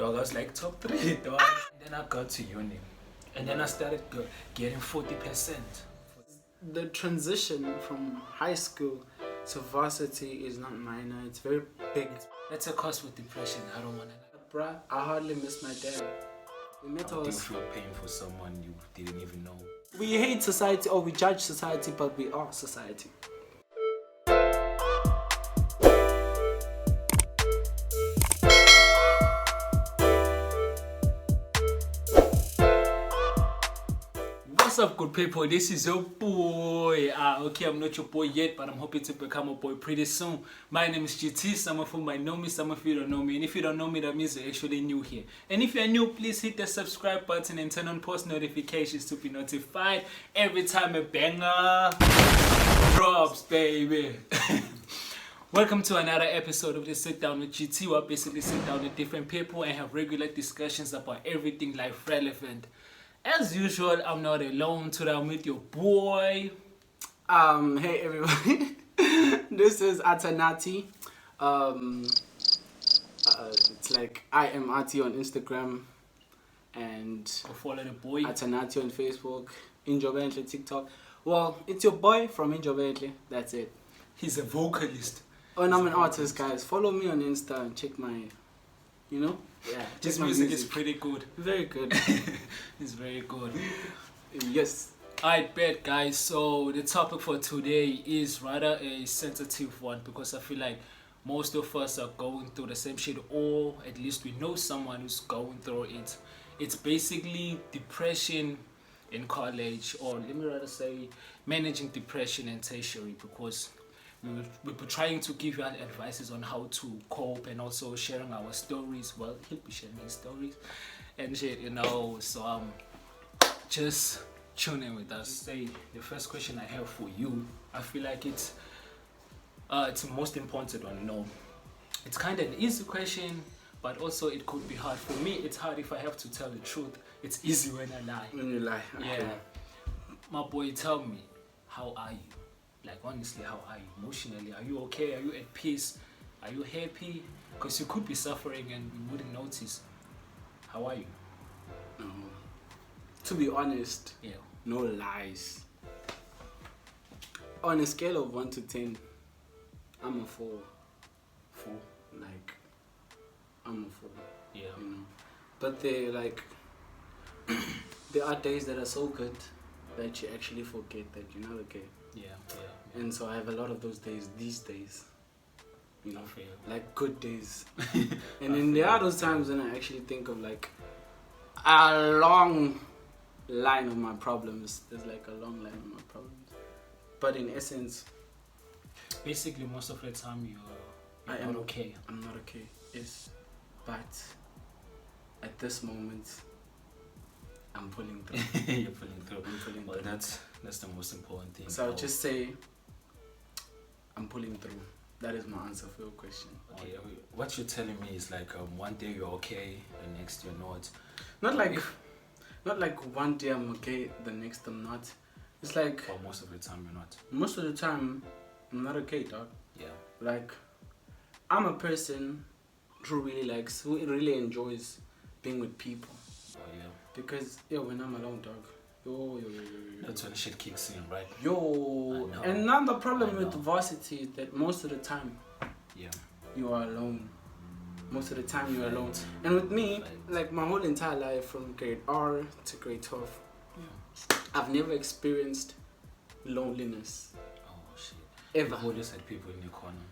Dog, I was like top 3, dog. And then I got to uni. And then I started getting 40%. The transition from high school to varsity is not minor, it's very big. That's a cause with depression, I don't wanna lie. Bruh, I hardly miss my dad. How do you feel pain for someone you didn't even know? We hate society or we judge society, but we are society. What's up, good people? This is your boy. Okay, I'm not your boy yet, but I'm hoping to become a boy pretty soon. My name is GT. Some of you might know me, some of you don't know me. And if you don't know me, that means you're actually new here. And if you're new, please hit the subscribe button and turn on post notifications to be notified every time a banger drops, baby. Welcome to another episode of the Sit Down with GT, where I basically sit down with different people and have regular discussions about everything life relevant. As usual, I'm not alone. Today I'm with your boy. Hey everybody. This is Athi. It's like I am Athi on Instagram and Go follow the boy. Athi on Facebook, Injoventle TikTok. Well, it's your boy from Injoventle. That's it. He's a vocalist. Oh, and I'm an artist, guys. Follow me on Insta and check my, yeah. This music is pretty good. Very good. It's very good. Yes. I bet, guys. So the topic for today is rather a sensitive one because I feel like most of us are going through the same shit, or at least we know someone who's going through it. It's basically depression in college, or let me rather say managing depression in tertiary, because we'll be trying to give you advices on how to cope and also sharing our stories. Well, he'll be sharing his stories and shit, so just tune in with us. Say the first question I have for you, I feel like it's the most important one. It's kind of an easy question, but also it could be hard. For me, it's hard if I have to tell the truth. It's easy when I lie. When you lie. Okay. Yeah. My boy, tell me, how are you? Like, honestly, how are you emotionally? Are you okay? Are you at peace? Are you happy? Because you could be suffering and you wouldn't notice. How are you? To be honest, Yeah. no lies. On a scale of 1 to 10, I'm a 4. 4? Like, I'm a 4. Yeah. But there are days that are so good that you actually forget that you're not okay. Yeah. And so I have a lot of those days these days. Fair. Like good days. And then there are those times when I actually think of like a long line of my problems. There's like a long line of my problems. But in essence, basically, most of the time you're not okay. I'm not okay. Yes. But at this moment, I'm pulling through. You're pulling through. Well, that's the most important thing. So I'll just say, I'm pulling through. That is my answer for your question. Okay, what you're telling me is like one day you're okay, the next you're not. Not like one day I'm okay, the next I'm not. It's like, Well, most of the time you're not. most of the time I'm not okay, dog. Yeah. Like, I'm a person who really enjoys being with people. Oh yeah. Because when I'm alone, dog. Yo. That's when shit kicks in, right? Yo. I know. And now the problem I with know. varsity is that most of the time, Yeah. you are alone. Most of the time you're alone. And with me, like my whole entire life from grade R to grade 12, I've never experienced loneliness. Oh shit. Ever. You always had people in your corner.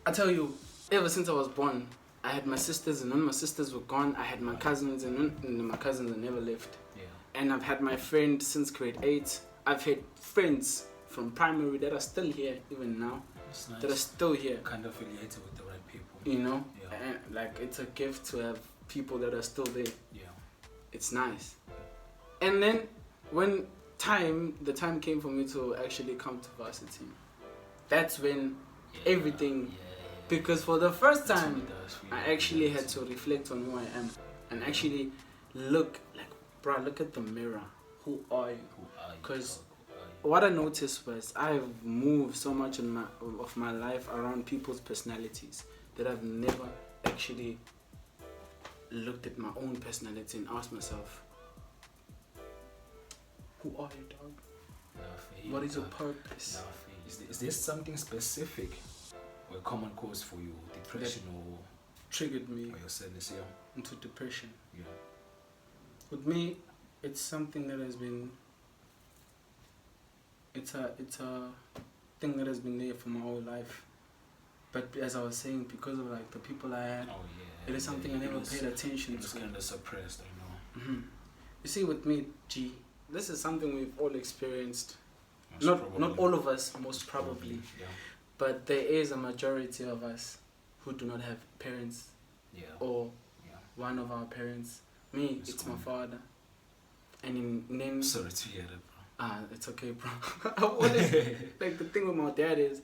I tell you, ever since I was born, I had my sisters, and when my sisters were gone, I had my cousins, and my cousins never left. Yeah. And I've had my friend since grade 8. I've had friends from primary that are still here even now. It's nice. That are still here. Kind of affiliated with the right people. Yeah. Yeah. And like it's a gift to have people that are still there. Yeah. It's nice. And then when the time came for me to actually come to varsity, that's when everything. Because for the first time, I actually had to reflect on who I am and actually look at the mirror. Who are you? Because what I noticed was I've moved so much of my life around people's personalities that I've never actually looked at my own personality and asked myself, who are you, dog? What is your purpose? Is there something specific or a common cause for you? Depression or triggered me or your sadness, yeah? into depression. Yeah. With me, it's something that has been. It's a thing that has been there for my whole life. But as I was saying, because of like the people I had, it is something I never paid attention to. It was kind of suppressed, I know. Mm-hmm. You see, with me, G, this is something we've all experienced. Not all of us, most probably. Yeah. But there is a majority of us who do not have parents. Yeah. Or one of our parents. Me, it's my father. And then sorry to hear that, bro. It's okay, bro. I always, like, the thing with my dad is,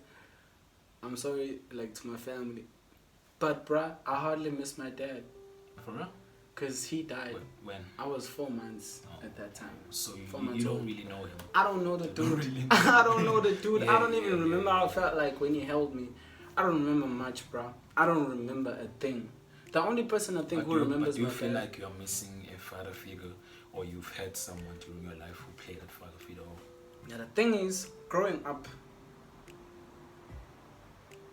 I'm sorry, like, to my family. But, bruh, I hardly miss my dad. For real? Because he died. When? I was 4 months at that time. So you don't really know him? I don't know the dude. I don't know the dude. I don't even remember how I felt like when he held me. I don't remember much, bro. I don't remember a thing. The only person I think who remembers my dad. Do you feel dad, like you're missing a father figure, or you've had someone during your life who played that father figure? Yeah, the thing is, growing up,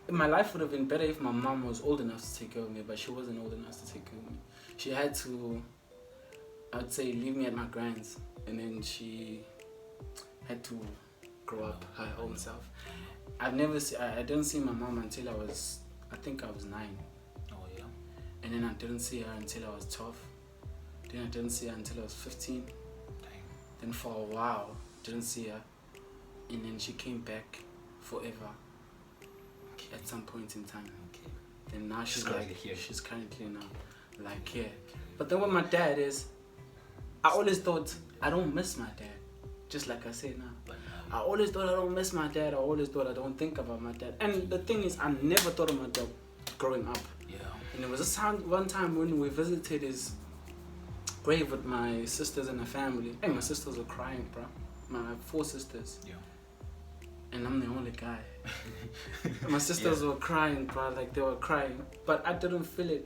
my life would have been better if my mom was old enough to take care of me, but she wasn't old enough to take care of me. She had to, I'd say, leave me at my grand's, and then she had to grow up her own self. I didn't see my mom until I think I was 9. Oh yeah. And then I didn't see her until I was 12. Then I didn't see her until I was 15. Dang. Then for a while, didn't see her. And then she came back forever. Okay. At some point in time. Okay. Then now she's like here. She's currently now like here. But then with my dad is, I always thought I don't miss my dad. Just like I say now. I always thought I don't miss my dad. I always thought I don't think about my dad. And the thing is, I never thought of my dad growing up. Yeah. And there was one time when we visited his grave with my sisters and the family. Hey, my sisters were crying, bro. My 4 sisters. Yeah. And I'm the only guy. My sisters were crying, bro. Like, they were crying. But I didn't feel it.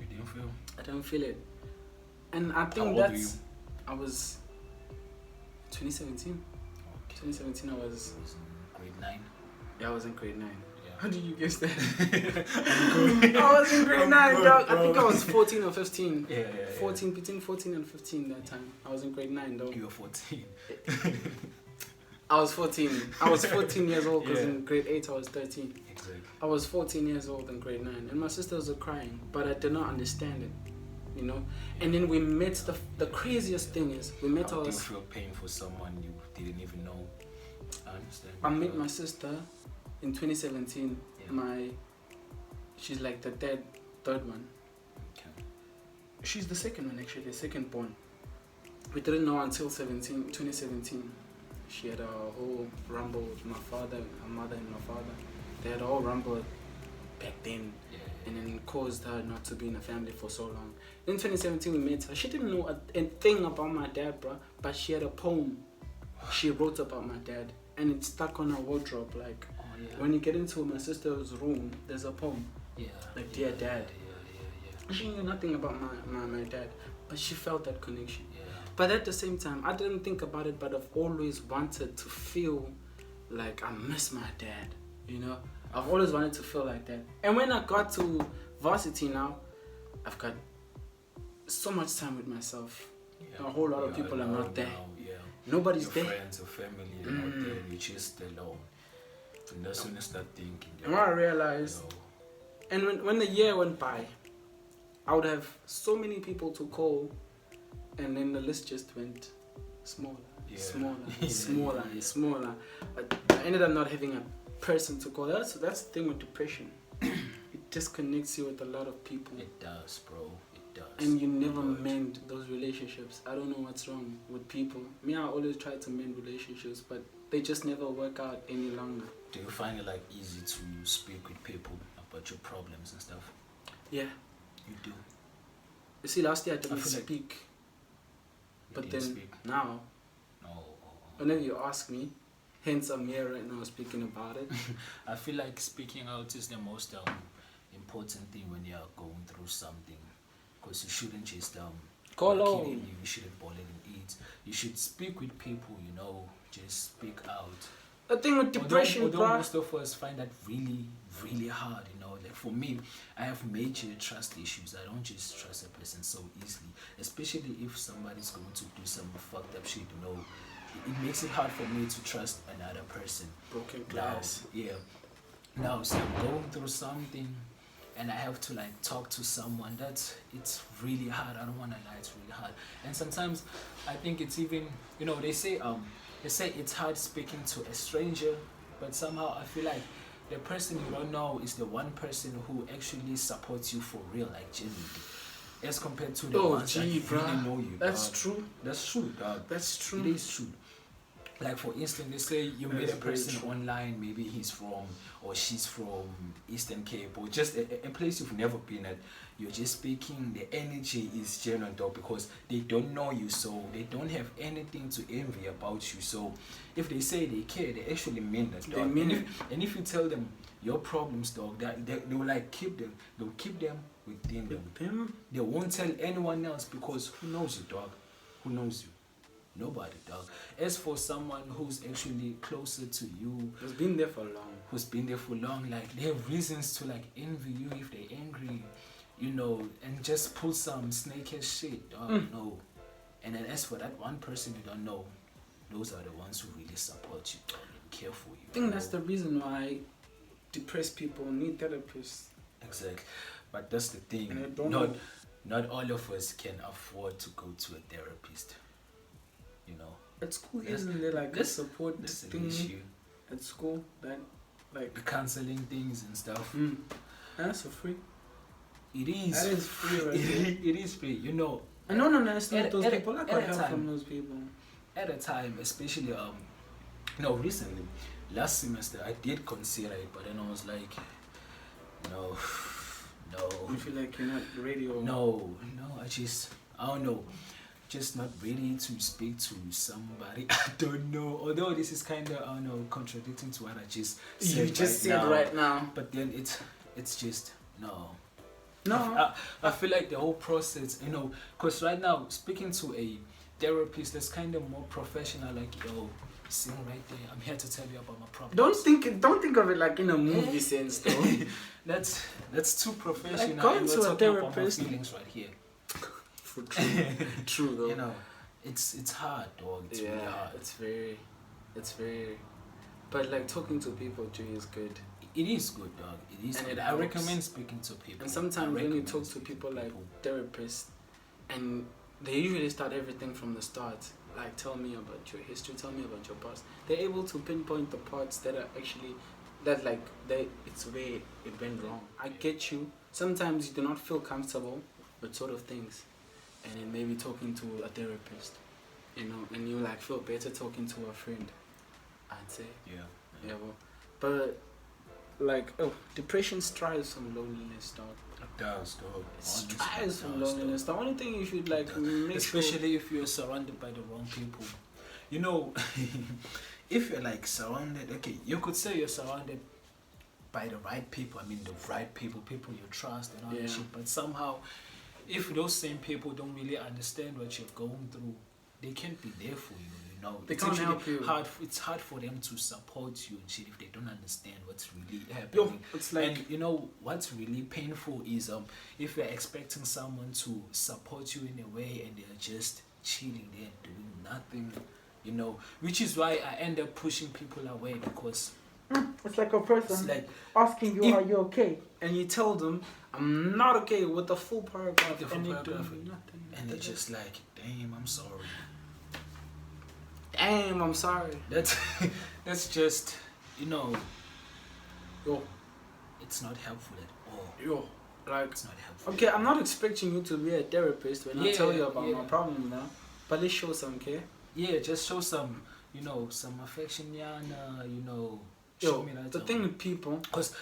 You didn't feel? I didn't feel it. And I think How old were you? I was 2017. Okay. 2017 I was in grade 9. Yeah, I was in grade 9. Yeah. How did you guess that? I was in grade 9, dog. I think I was 14 or 15. Yeah. 14, between 14 and 15 that time. I was in grade 9, though. You were 14. I was 14. I was 14 years old because in grade 8 I was 13. Exactly. I was 14 years old in grade 9 and my sisters were crying, but I did not understand it, you know. And then we met, the craziest thing is, we met How do you feel pain for someone you didn't even know? I understand. I met my sister in 2017. She's like the third one. Okay. She's the second one actually, the second born. We didn't know until 2017. She had a whole rumble with my father, her mother and my father. They had a whole rumble back then, and then caused her not to be in the family for so long. In 2017 we met her. She didn't know a thing about my dad, bro, but she had a poem she wrote about my dad, and it stuck on her wardrobe. Like, when you get into my sister's room, there's a poem. Like, Dear Dad. She knew nothing about my dad, but she felt that connection. But at the same time, I didn't think about it, but I've always wanted to feel like I miss my dad, you know? I've always wanted to feel like that. And when I got to Varsity now, I've got so much time with myself. A whole lot of people are not there. Nobody's there. Your friends, your family, they're not there. You're just alone. And that's when you start thinking. And what I realized, and when the year went by, I would have so many people to call, and then the list just went smaller. I ended up not having a person to call. That's the thing with depression. It disconnects you with a lot of people. It does, bro. It does. And you never mend those relationships. I don't know what's wrong with people. Me, I always try to mend relationships, but they just never work out any longer. Do you find it like easy to speak with people about your problems and stuff? Yeah. You do. You see, last year I didn't speak. But then now, whenever you ask me, hence I'm here right now speaking about it. I feel like speaking out is the most important thing when you are going through something, because because you shouldn't just Call keep out. it in you. You shouldn't ball it and eat. You should speak with people. You know, just speak out. The thing with depression, although bruh. most of us find that really, really hard, you know. Like for me, I have major trust issues. I don't just trust a person so easily, especially if somebody's going to do some fucked up shit, you know. It makes it hard for me to trust another person. Broken glass. Now, yeah. Now, so I'm going through something, and I have to like talk to someone. It's really hard. I don't want to lie, it's really hard. And sometimes I think it's even, you know, they say it's hard speaking to a stranger, but somehow I feel like the person you don't know is the one person who actually supports you for real, like genuinely, as compared to the ones that really know you. That's dog. true. That's true, dog. That's true. It is true. Like for instance, they say you meet a person online, maybe he's from or she's from Eastern Cape or just a place you've never been at. You're just speaking, the energy is genuine though, because they don't know you, so they don't have anything to envy about you. So if they say they care, they actually mean that, dog. They mean it. And if you tell them your problems, dog, they will like keep them. They'll keep them within them. They won't tell anyone else because who knows you, dog? Who knows you? Nobody, dog. As for someone who's actually closer to you, Who's been there for long, like they have reasons to like envy you if they're angry, you know, and just pull some snakish shit, dog. No. And then as for that one person you don't know, those are the ones who really support you, dog, and care for you. I think that's the reason why depressed people need therapists. Exactly. But that's the thing. And I don't know. Not all of us can afford to go to a therapist. You know. At school, isn't there like a support That's an thing issue. at school that like The counseling things and stuff. and that's for free. It is. That is free right there. It is free. You know. I know, it's not those at a- people. I at got a help time. from those people. At a time, especially recently, last semester I did consider it, but then I was like, no. You feel like you're not ready or No, I don't know. Just not ready to speak to somebody. I don't know. Although this is kind of, I don't know, contradicting to what I just said. you just said right now. But then it's just no. No. I feel like the whole process, you know, because right now speaking to a therapist that's kind of more professional, like, yo, sitting right there, I'm here to tell you about my problem. Don't think of it like in a movie sense though. That's too professional. Like going and to we're a talking about my therapist. feelings right here. True though. You know, it's hard, dog. It's really hard. It's very but like talking to people too is good. It is good, dog. It is And good. it I helps. recommend speaking to people. And sometimes when you talk to people like therapists, and they usually start everything from the start, like tell me about your history, tell me about your past. They're able to pinpoint the parts that are actually it's where it went wrong. I get you. Sometimes you do not feel comfortable with sort of things, and then maybe talking to a therapist, you know, and you like feel better talking to a friend. I'd say. Yeah. Well, but like depression strives from loneliness, dog. It does, dog. It strives from loneliness. The only thing you should like make especially if you're surrounded by the wrong people. You know, if you're like surrounded, okay, you could say you're surrounded by the right people. I mean, the right people you trust and all that shit. But somehow, if those same people don't really understand what you're going through, they can't be there for you. You know, They it's can't actually help you. It's hard for them to support you and shit if they don't understand what's really happening. It's like And you know what's really painful is if you're expecting someone to support you in a way and they're just chilling there doing nothing, you know, which is why I end up pushing people away, because it's like a person it's like asking you, are you okay? And you tell them, I'm not okay, with the full paragraph, and they do nothing. And they're just like, damn, I'm sorry. Damn, I'm sorry. That's just, you know, Yo, it's not helpful at all. yo, like, It's not helpful. okay, I'm not expecting you to be a therapist when I tell you about yeah. my problem now, but let's show some care. Yeah, just show some, you know, some affection, Yana, you know, show Yo, me that. the thing with people, Because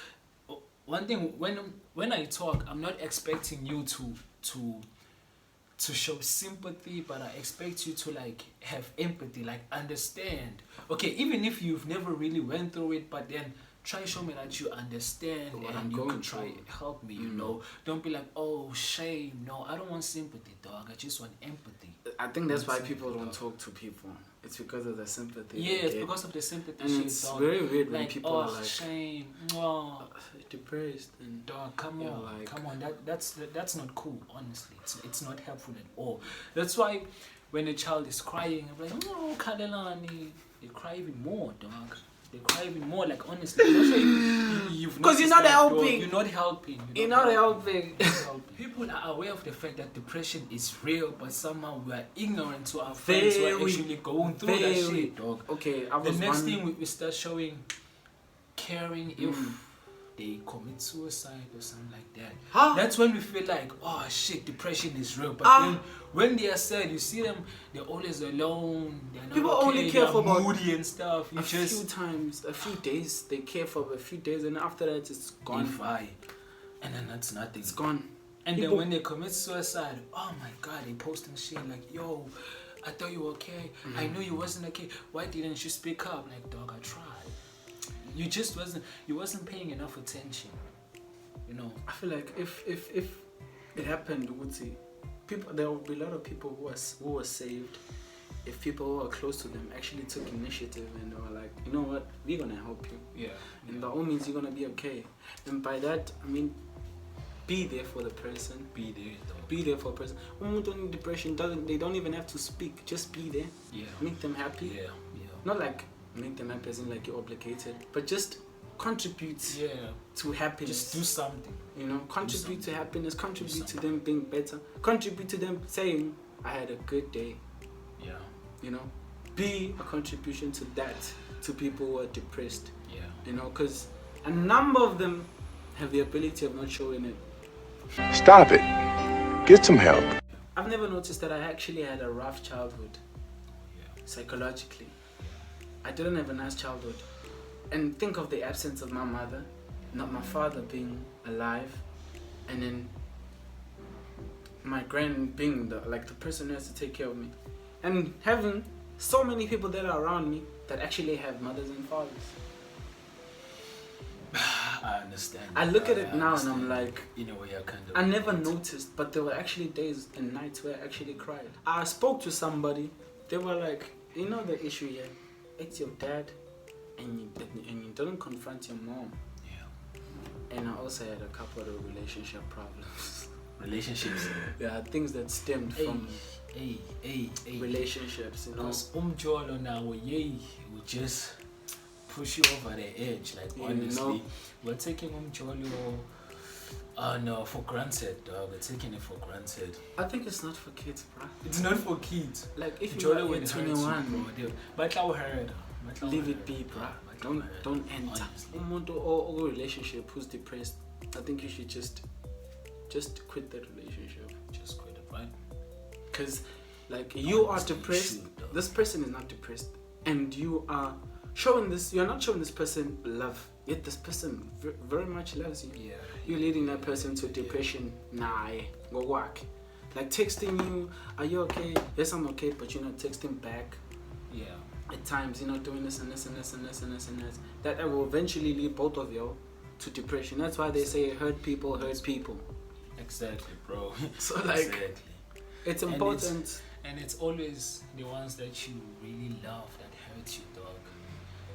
one thing, when I talk, I'm not expecting you to show sympathy, but I expect you to like have empathy, like understand. Okay, even if you've never really went through it, but then try show me that you understand What and I'm you going can try through. help me, you know. Don't be like, oh, shame. No, I don't want sympathy, dog. I just want empathy. I think that's why people don't talk to people. It's because of the sympathy. Yeah, it's because of the sympathy and shit, it's dog. very weird when like, people oh, are like shame, oh, depressed and dog, come on, like, come on. That's not cool. Honestly, it's not helpful at all. That's why when a child is crying, I'm like, oh, Kadelani, they cry even more, dog. They cry even more. Like honestly, because you're not helping. You're not helping. You're not helping. People are aware of the fact that depression is real, but somehow we are ignorant to our friends who are actually going through that shit, dog. Okay, the next thing we start showing caring if they commit suicide or something like that. That's when we feel like, oh shit, depression is real. But then when they are sad, you see them, they're always alone. They're not people okay, only care for moody and stuff. A few times, a few days. They care for a few days, and after that, it's gone. And then that's nothing. It's gone. And then when they commit suicide, oh my god, they posting shit like, yo, I thought you were okay. I knew you wasn't okay. Why didn't you speak up? Like, dog, I tried. You just wasn't paying enough attention. You know. I feel like if it happened, there will be a lot of people who were saved if people who are close to them actually took initiative and they were like, you know what, we're gonna help you. Yeah. And by all means, you're gonna be okay. And by that, I mean, be there for the person. Be there. Be there for a person. When we're doing depression, they don't even have to speak. Just be there. Yeah. Make them happy. Yeah. Not like make them happy as in like you're obligated, but just contribute to happiness. Just do something. You know, contribute to happiness, contribute to them being better, contribute to them saying, I had a good day. Yeah. You know, be a contribution to that, to people who are depressed. Yeah. You know, because a number of them have the ability of not showing it. Stop it. Get some help. I've never noticed that I actually had a rough childhood, psychologically. I didn't have a nice childhood. And think of the absence of my mother, not my father being alive, and then my grand being the person who has to take care of me. And having so many people that are around me that actually have mothers and fathers. I understand. I look at it now and I'm like, in a way I never noticed, but there were actually days and nights where I actually cried. I spoke to somebody, they were like, you know the issue here? It's your dad and you don't confront your mom. Yeah. And I also had a couple of relationship problems. Relationships? Yeah, things that stemmed from relationships, you know. Because now we just push you over the edge, like honestly. You know? We're taking for granted, dog. We're taking it for granted. I think it's not for kids, bro. It's not for kids. Like if you're 21, but I heard. Leave it be, bro. Don't enter. Umuntu or relationship who's depressed. I think you should just quit that relationship. Just quit it, right? Because like you are depressed. This person is not depressed, and you are showing this. You're not showing this person love. Yet this person very much loves you. Yeah. You're leading that person to depression. Nah, go work. Like texting you, are you okay? Yes, I'm okay, but you're not texting back. Yeah. At times, you're not doing this and this and this and this and this and this. That will eventually lead both of you to depression. That's why they say hurt people hurt people. Exactly, bro. So like, it's important. And it's always the ones that you really love that hurt you, dog.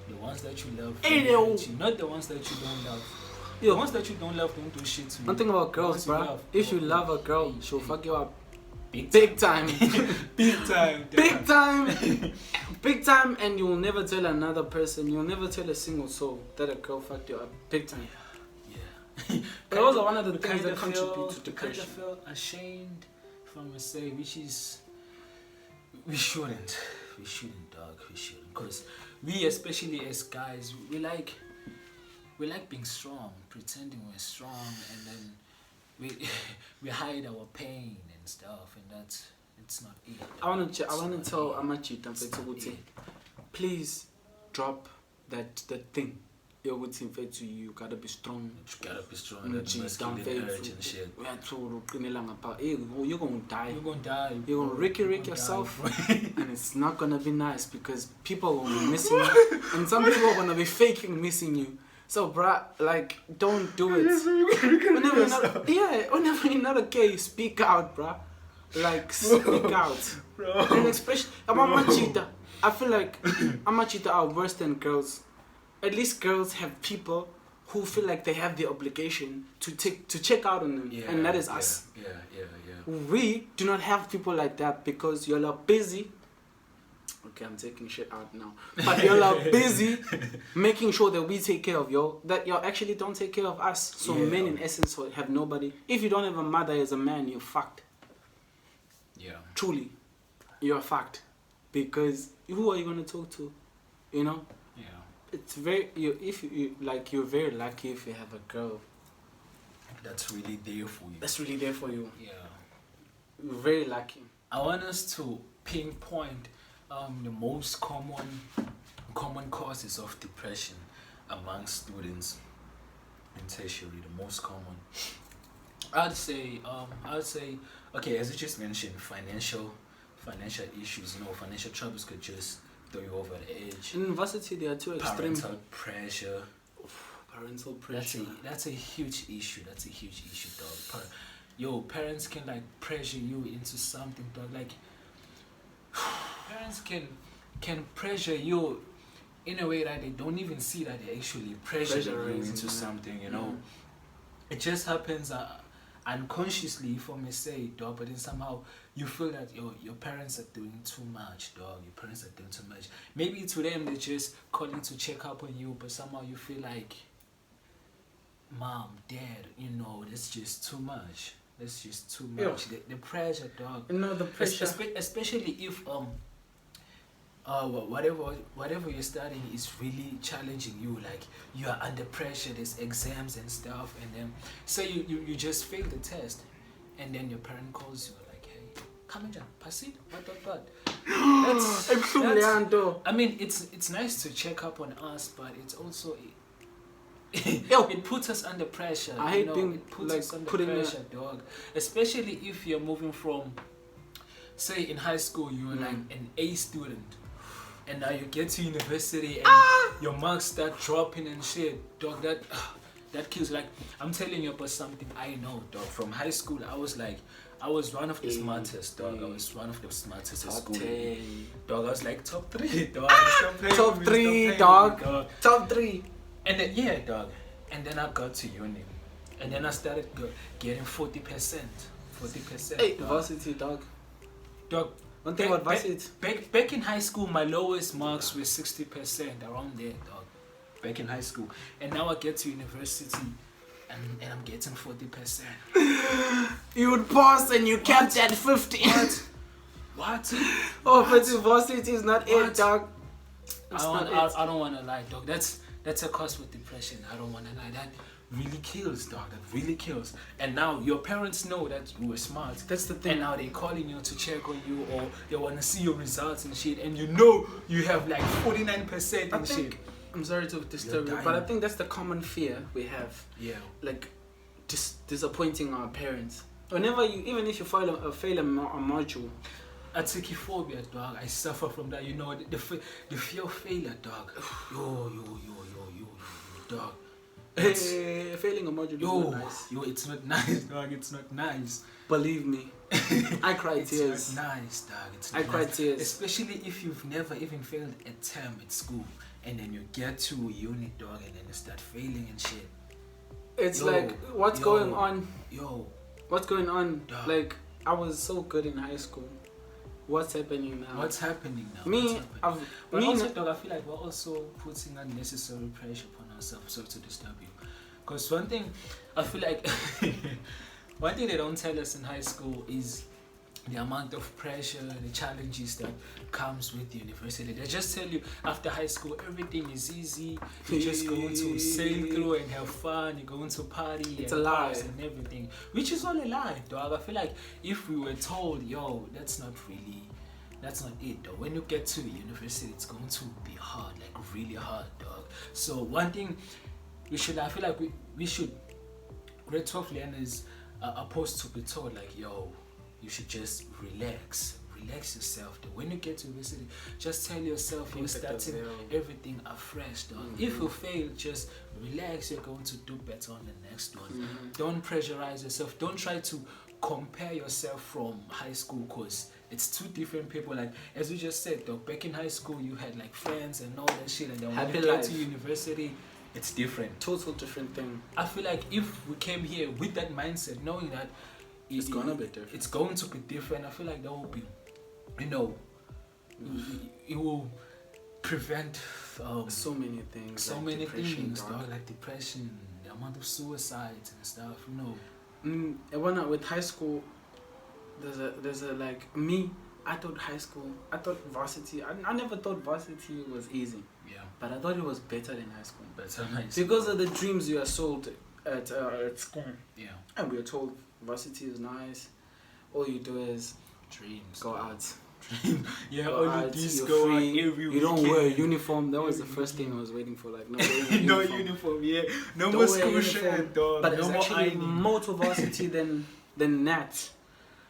The ones that you love hurt you, not the ones that you don't love. The ones that you don't love don't do shit to you. One thing about girls, bro. If you love a girl, she'll fuck you up. Big time. Big time. Big time. Big time, and you'll never tell another person, you'll never tell a single soul that a girl fucked you up. Big time. Yeah. Those are one of the things that contribute to depression. I feel ashamed from a say, which is, we shouldn't, dog, we shouldn't. Because we, especially as guys, we like being strong, pretending we're strong, and then we hide our pain and stuff, and it's not it. I want to tell Amachita Mfethu, please drop that thing. You gotta be strong. You gotta be strong. You're gonna die. You're gonna Ricky yourself, and it's not gonna be nice because people will be missing you, and some people are gonna be faking missing you So, bruh, like, don't do it. Whenever you're not okay, speak out, bruh. Like, speak out. Bro. And especially, Amachita. I feel like Amachita are worse than girls. At least girls have people who feel like they have the obligation to check out on them, and that is us. Yeah. We do not have people like that because you're busy. Okay, I'm taking shit out now. But you're busy making sure that we take care of that you actually don't take care of us. So men in essence have nobody. If you don't have a mother as a man, you're fucked. Yeah. Truly, you're fucked. Because who are you gonna talk to? You know? Yeah. It's very you're very lucky if you have a girl. That's really there for you. That's really there for you. Yeah. You're very lucky. I want us to pinpoint the most common causes of depression among students in tertiary. The most common. I'd say okay, as you just mentioned, financial issues. Financial troubles could just throw you over the edge. In Varsity, there are two extreme. Parental pressure. Parental pressure. That's a huge issue. That's a huge issue, dog. Parents can like pressure you into something, dog. Like parents can pressure you in a way that they don't even see that they actually pressure you into something. It just happens unconsciously, if I may say, dog. But then somehow you feel that your parents are doing too much, dog. Your parents are doing too much. Maybe to them they're just calling to check up on you, but somehow you feel like, mom, dad, that's just too much. That's just too much. The pressure, dog. No, the pressure. Especially if whatever you're studying is really challenging you. Like you are under pressure. There's exams and stuff, and then say you just fail the test, and then your parent calls you like, hey, come on, pass it. What? That's, I mean, it's nice to check up on us, but it's also. It puts us under pressure. I hate being it puts us under pressure, dog. Especially if you're moving from, say, in high school you were like an A student, and now you get to university and your marks start dropping and shit, dog. That kills. Like I'm telling you about something I know, dog. From high school, I was one of the smartest, dog. I was one of the smartest at school. Dog, I was like top 3, dog. Top 3, dog. Top 3. And then, dog. And then I got to uni. And then I started getting 40%. 40%. Hey, dog. Varsity, dog. Dog. One thing about Varsity. Back in high school, my lowest marks were 60%, around there, dog. Back in high school. And now I get to university and I'm getting 40%. You would pass and you kept at 50. What? Oh, but Varsity is not it, dog. I don't want to lie, dog. That's a cause with depression. I don't want to lie. That really kills, dog. That really kills. And now your parents know that you were smart. That's the thing. And now they're calling you to check on you, or they want to see your results and shit. And you have like 49% and shit. I'm sorry to disturb you, but I think that's the common fear we have. Yeah. Like, just disappointing our parents. Whenever even if you fail a module. Atikiphobia, dog. I suffer from that. The fear of failure, dog. Yo, dog. Failing a module is not nice. It's not nice, dog. It's not nice. Believe me. I cry tears. It's not nice, dog. I cry tears. Especially if you've never even failed a term at school, and then you get to uni, dog, and then you start failing and shit. It's like, what's going on? What's going on? Dog. Like, I was so good in high school. What's happening now? Also, dog, I feel like we're also putting unnecessary pressure upon ourselves. Sorry to disturb you. Because one thing they don't tell us in high school is the amount of pressure, the challenges that comes with the university. They just tell you after high school everything is easy. You're just going to sail through and have fun. You're going to party and pass and everything, which is all a lie, dog. I feel like if we were told, that's not it, dog. When you get to university, it's going to be hard, like really hard, dog. So one thing I feel like we should, grade 12 learners are supposed to be told like, you should just relax relax yourself. Though. When you get to university, just tell yourself you're starting everything afresh. Dog. If you fail, just relax. You're going to do better on the next one. Don't pressurize yourself. Don't try to compare yourself from high school, because it's two different people. Like as we just said, dog, back in high school you had like friends and all that shit, and then when you get to university, it's different. Total different thing. I feel like if we came here with that mindset, knowing that it's gonna be different. It's going to be different. I feel like that will be, it will prevent so many things. So like many things, dog, like depression, the amount of suicides and stuff. With high school, there's a like me. I thought varsity. I never thought varsity was easy. Yeah. But I thought it was better than high school. Nice. Because of the dreams you are sold at school. Yeah. And we are told varsity is nice. All you do is dreams. Go out. Yeah, all you do is go out every You don't wear a uniform. That was the first thing I was waiting for. Like no uniform. Yeah. No more school shirt, dog. But there's actually more to varsity than that.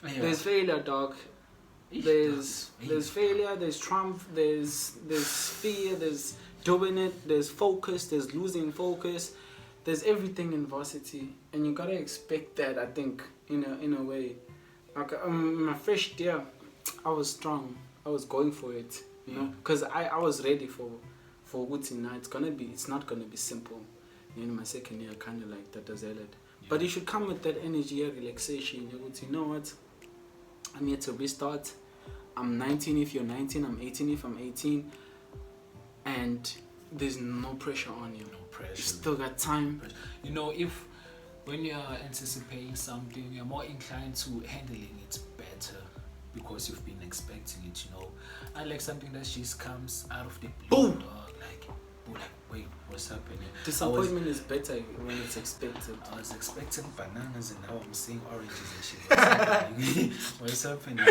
Yeah. There's failure, dog. There's failure, there's triumph, there's fear, there's doing it, there's focus, there's losing focus, there's everything in varsity, and you gotta expect that. I think in a way, like my first year, I was strong, I was going for it, because I was ready for what's in now. It's not gonna be simple. My second year, kind of like that as well. But you should come with that energy and relaxation. You know what? I'm here to restart. I'm 19 if you're 19. I'm 18 if I'm 18. And there's no pressure on you. No pressure. You still got time. If when you're anticipating something, you're more inclined to handling it better because you've been expecting it, Unlike something that just comes out of the blue, dog. Like, wait, what's happening? Disappointment is better when it's expected. I was expecting bananas and now I'm seeing oranges and shit. What's happening?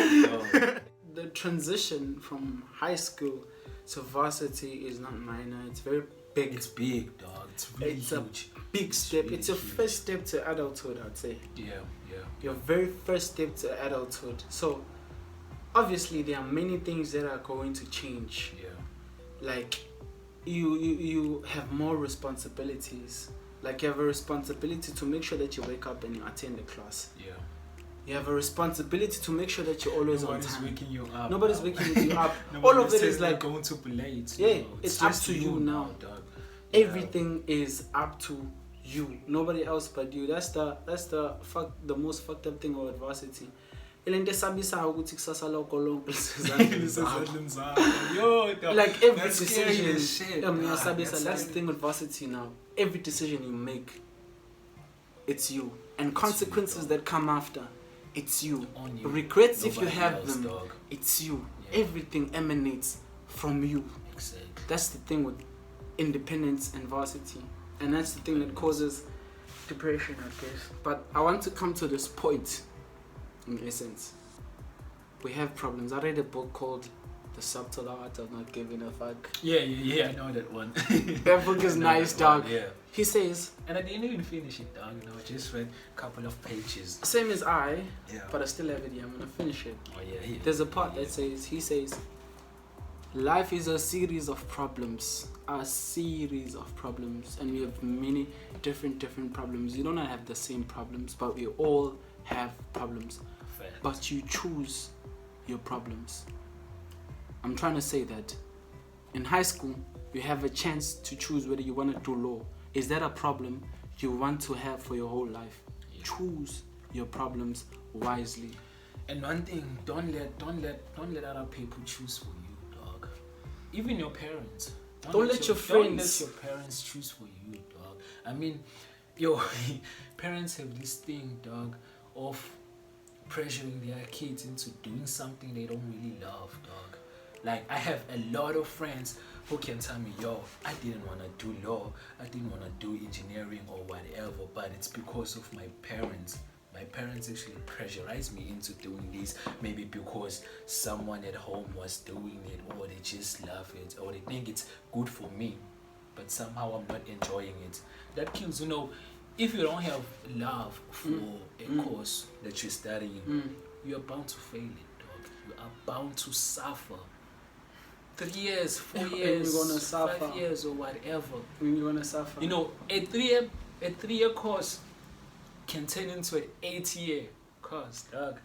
The transition from high school to varsity is not minor. It's very big. It's big, dog. It's really huge. A big step. Really it's your first step to adulthood, I'd say. Yeah. Your very first step to adulthood. So, obviously, there are many things that are going to change. Yeah. Like, you have more responsibilities. Like you have a responsibility to make sure that you wake up and you attend the class. Yeah. You have a responsibility to make sure that you're always on time. Nobody's waking you up. Nobody's waking you up. All of it is like going to be late. Yeah, it's up to you now. Dog. Everything is up to you. Nobody else but you. That's the most fucked up thing about varsity. Like every decision, that's the thing with varsity now. Every decision you make, it's you, and consequences that come after, it's you. Regrets if you have them, dog. It's you. Yeah. Everything emanates from you. Exactly. That's the thing with independence and varsity, and that's the thing that causes depression, I guess. But I want to come to this point. In essence, we have problems. I read a book called The Subtle Art of Not Giving a Fuck. Yeah, I know that one. That book is nice, dog. Yeah. He says, and I didn't even finish it, dog. I just read a couple of pages. Same as I, but I still have it here. I'm gonna finish it. Oh yeah. There's a part that says, he says, life is a series of problems. And we have many different problems. You don't have the same problems, but we all have problems. But you choose your problems. I'm trying to say that in high school, you have a chance to choose whether you want to do law. Is that a problem you want to have for your whole life? Yeah. Choose your problems wisely. And one thing, don't let other people choose for you, dog. Even your parents. Don't let your friends. Don't let your parents choose for you, dog. I mean, your parents have this thing, dog, of pressuring their kids into doing something they don't really love, dog. Like, I have a lot of friends who can tell me, I didn't want to do law, I didn't want to do engineering or whatever, but it's because of my parents. My parents actually pressurized me into doing this, maybe because someone at home was doing it, or they just love it, or they think it's good for me, but somehow I'm not enjoying it. That kills, if you don't have love for a course that you're studying, you're bound to fail it, dog. you are bound to suffer. 3 years, 4 And years, you're gonna suffer. 5 years or whatever. When you're gonna suffer. You know, a 3-year course can turn into an 8-year course, dog.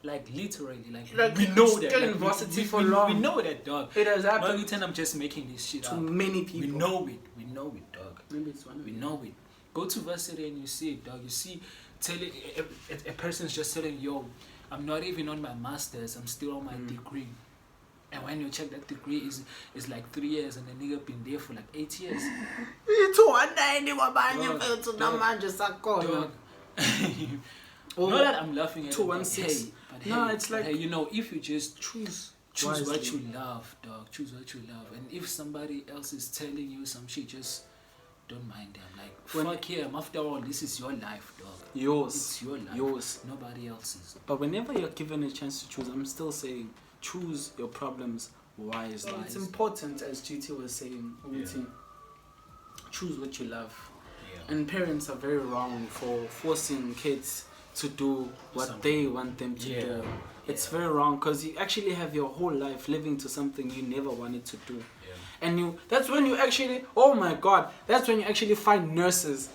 Like literally, like we know that. Still in Like, varsity for long. We know that, dog. It has Not happened pretend I'm just making this shit to up. many people. We know it. We know it, dog. Maybe it's one of We them. know it. Go to Varsity and you see it, dog. You see, a person's just telling, yo, I'm not even on my master's. I'm still on my degree. And when you check that degree is like 3 years, and the nigga been there for like 8 years. Dog. Oh, Not that I'm laughing at it, but 216. hey, but No, hey, it's but like- hey, you know, if you just choose wisely. what you love, dog. Choose what you love. And if somebody else is telling you some shit, just don't mind them. Like, When- fuck him. After all, this is your life, dog. Yours. It's your life. Yours. Nobody else's. But whenever you're given a chance to choose, I'm still saying choose your problems wisely. It's important, as GT was saying, choose what you love. Yeah. And parents are very wrong for forcing kids to do what Something. they want them to do. It's very wrong because you actually have your whole life living to something you never wanted to do. Yeah. And that's when you actually, oh my God, that's when you actually find nurses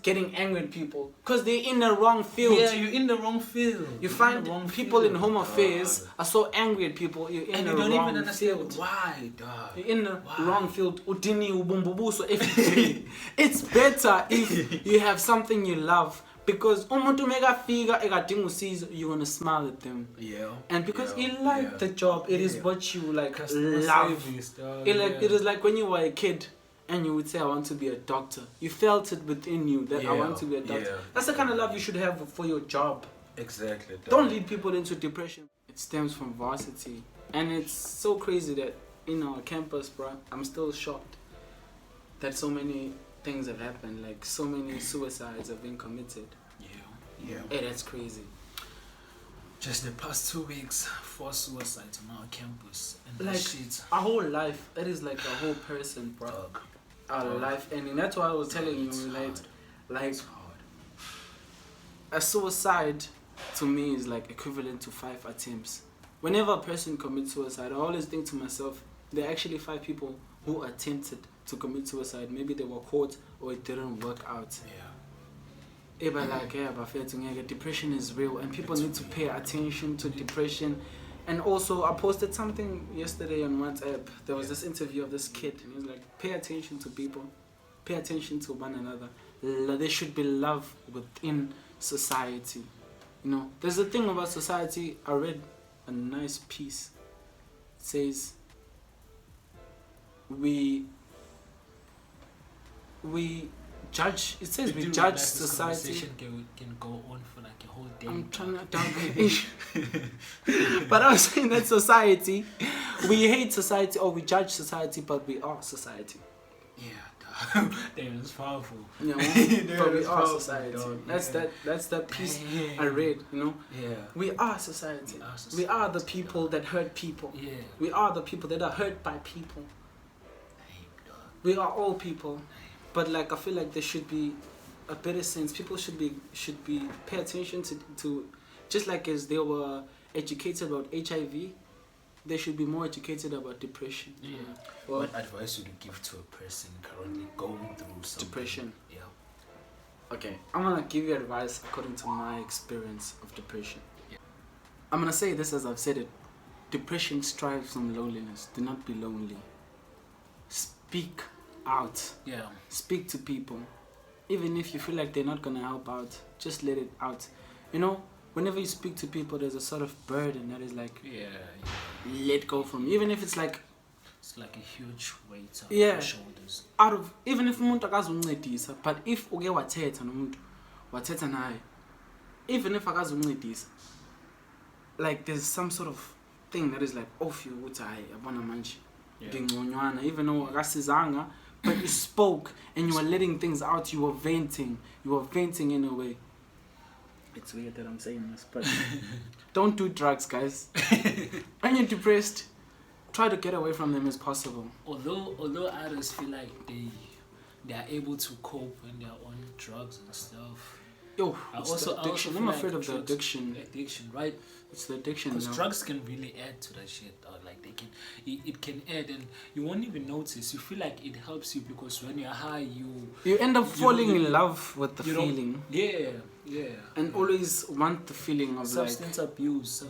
getting angry at people because they're in the wrong field. Yeah, you're in the wrong field. You find people in home affairs are so angry at people. You're in and the you don't wrong even understand field. why, dog. You're in the Why? wrong field. Udini ubumbubuso every day. It's better if you have something you love because umuntu megafika ekadinga usizo, you're gonna smile at them. Yeah. And because you like the job, it is what you like Customer love. service, dog. It is like when you were a kid and you would say, I want to be a doctor. You felt it within you that I want to be a doctor. Yeah. That's the kind of love you should have for your job. Exactly. Dog. Don't lead people into depression. It stems from Varsity. And it's so crazy that in our campus, bro, I'm still shocked that so many things have happened. Like so many suicides have been committed. Yeah. Hey, that's crazy. Just the past 2 weeks, 4 suicides on our campus. And Like that shit, our whole life, that is like a whole person, bro. dog. Our life ending. That's why I was telling you, It's like It's hard. a suicide to me is like equivalent to 5 attempts. Whenever a person commits suicide, I always think to myself, there are actually 5 people who attempted to commit suicide. Maybe they were caught or it didn't work out. Depression is real and people need to pay attention to depression. And also, I posted something yesterday on WhatsApp. There was this interview of this kid and he was like, pay attention to people, pay attention to one another. There should be love within society. You know, there's a thing about society. I read a nice piece. It says we judge. It says we judge society. This conversation can go on for like a whole day. I'm trying to down. But I was saying that society, we hate society or we judge society, but we are society. Yeah, damn, it's powerful. You know, Damn, but we it's are powerful, society. dog. That's that piece Damn. I read. You know, Yeah. we are society. We are the people that hurt people. Yeah. We are the people that are hurt by people. Damn, dog. We are all people. But like I feel like there should be a better sense. People should be pay attention to just like as they were educated about HIV, they should be more educated about depression. Yeah. Well, What advice would you give to a person currently going through something? depression. Yeah. Okay, I'm gonna give you advice according to my experience of depression. Yeah. I'm gonna say this as I've said it. Depression strives from loneliness. Do not be lonely. Speak out. Yeah. Speak to people. Even if you feel like they're not gonna help out, just let it out. You know, whenever you speak to people, there's a sort of burden that is like, Yeah. let go from you. Even if it's like, It's like a huge weight on Yeah. your shoulders. out of, even if umuntu akazuncedisa, but if uke wathetha nomuntu, wathetha naye, even if akazuncedisa, like there's some sort of thing that is like off you ukuthi hayi yabona manje ngingconywana, even though akasizanga, but you spoke and you were letting things out. You were venting in a way. It's weird that I'm saying this, but don't do drugs, guys. When you're depressed, try to get away from them as possible. Although others feel like they are able to cope when they're on drugs and stuff, Yo, I it's also the addiction. feel I'm like afraid of the drugs- addiction. Addiction, right? It's the addiction. Because now. drugs can really add to that shit, dog. Like they can, it can add, and you won't even notice. You feel like it helps you because when you're high, You end up falling you- in love with the you don't- feeling, Yeah. and always want the feeling of Substance abuse,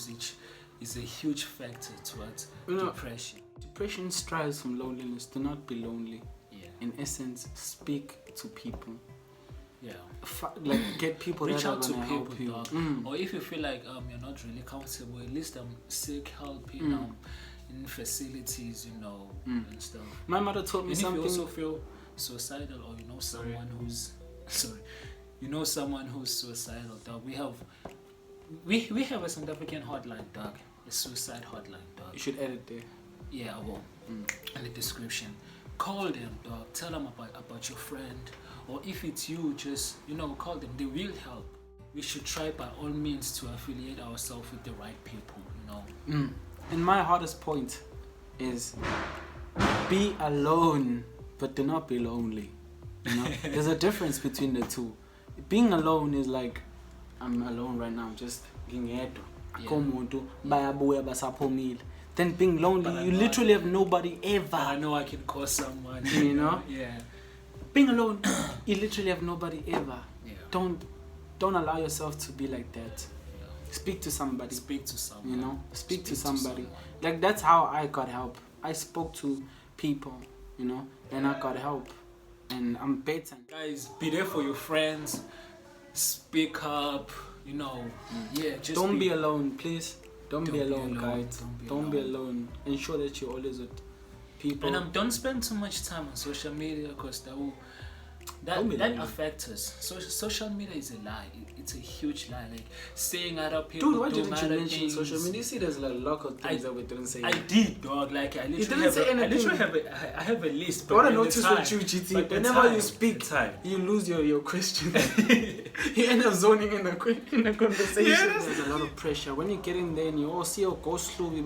which is a huge factor towards depression. depression strives from loneliness. Do not be lonely. Yeah. In essence, speak to people. Yeah. Like get people Reach that are out to gonna people, help you. dog. Or if you feel like you're not really comfortable, at least seek help, you know, in facilities, you know, and stuff. My mother told me And something. if you also feel suicidal, or you know someone who's suicidal, dog, we have a South African hotline, dog, a suicide hotline, dog. You should edit there. Yeah, I will. In the description. Call them, dog. Tell them about your friend. Or if it's you, just, call them. They will help. We should try by all means to affiliate ourselves with the right people, And my hardest point is be alone, but do not be lonely. There's a difference between the two. Being alone is like, I'm alone right now, just ngedwa. Akomuntu bayabuya basaphumile. Then being lonely, you literally have nobody ever. I know I can call someone. You know? Yeah. Being alone, you literally have nobody ever. Yeah. Don't allow yourself to be like that. Yeah. Speak to somebody. Speak to someone. You know, speak to somebody. Like that's how I got help. I spoke to people, and I got help, and I'm better. Guys, be there for your friends. Speak up. Yeah. Just Don't be alone, please. Don't be alone, guys. Don't Don't be alone. Ensure that you're always with people. And don't spend too much time on social media because that affects us. Social media is a lie. It's a huge lie. Like saying other people. Dude, why doing didn't you other mention things. social media? You see, there's a lot of things that we didn't say. I did, dog. Like I literally have a list. But what I noticed with you, GT, but whenever you speak, you lose your question. You end up zoning in the conversation. Yeah, there's a lot of pressure when you get in there and you all see your go slow. You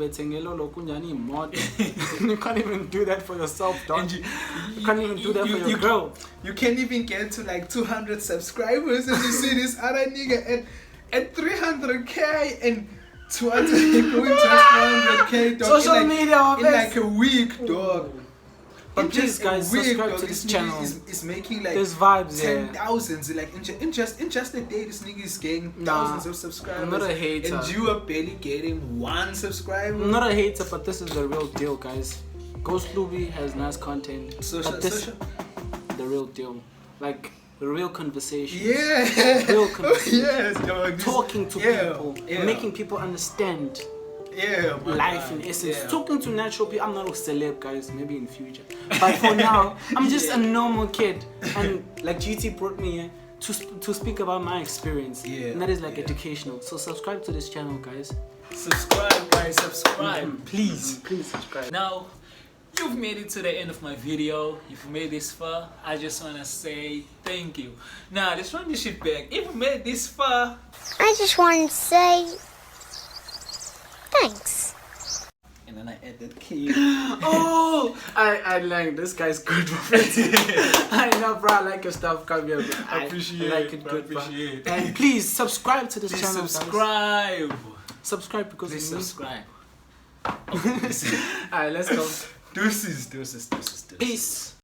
can't even do that for yourself, dog. You can't even do that for your girl. You can't even get to like 200 subscribers and you see this other nigga at 300k and 200 going to 400k, dog. Social media, in like a week, dog. But please, guys, subscribe to this channel. Is making like there's vibes, 10,000s. Like in just a day, this nigga is getting thousands of subscribers. I'm not a hater. And you are barely getting 1 subscriber. I'm not a hater, but this is the real deal, guys. Ghost Luby has nice content. But this the real deal. Like the real conversation. Yeah. Real conversation. Yes, dog. Talking to people. Making people understand. Life in essence. Talking to natural people. I'm not a celeb, guys, maybe in future, but for now I'm just a normal kid, and like GT brought me here to speak about my experience, and that is like educational. So subscribe to this channel, guys. Subscribe, guys. Subscribe, please. Please subscribe. Now you've made it to the end of my video. If you made this far, I just want to say thank you. Now let's run this shit back. If you made it this far, I just want to say thanks. And then I add that key. Oh, I like this guy's good, bro. I know, bro. I like your stuff. Come here, bro. I like it good, bro. And please subscribe to this channel. Subscribe. Guys. Subscribe because Please of me. subscribe. Alright, let's go. Dueces. Peace.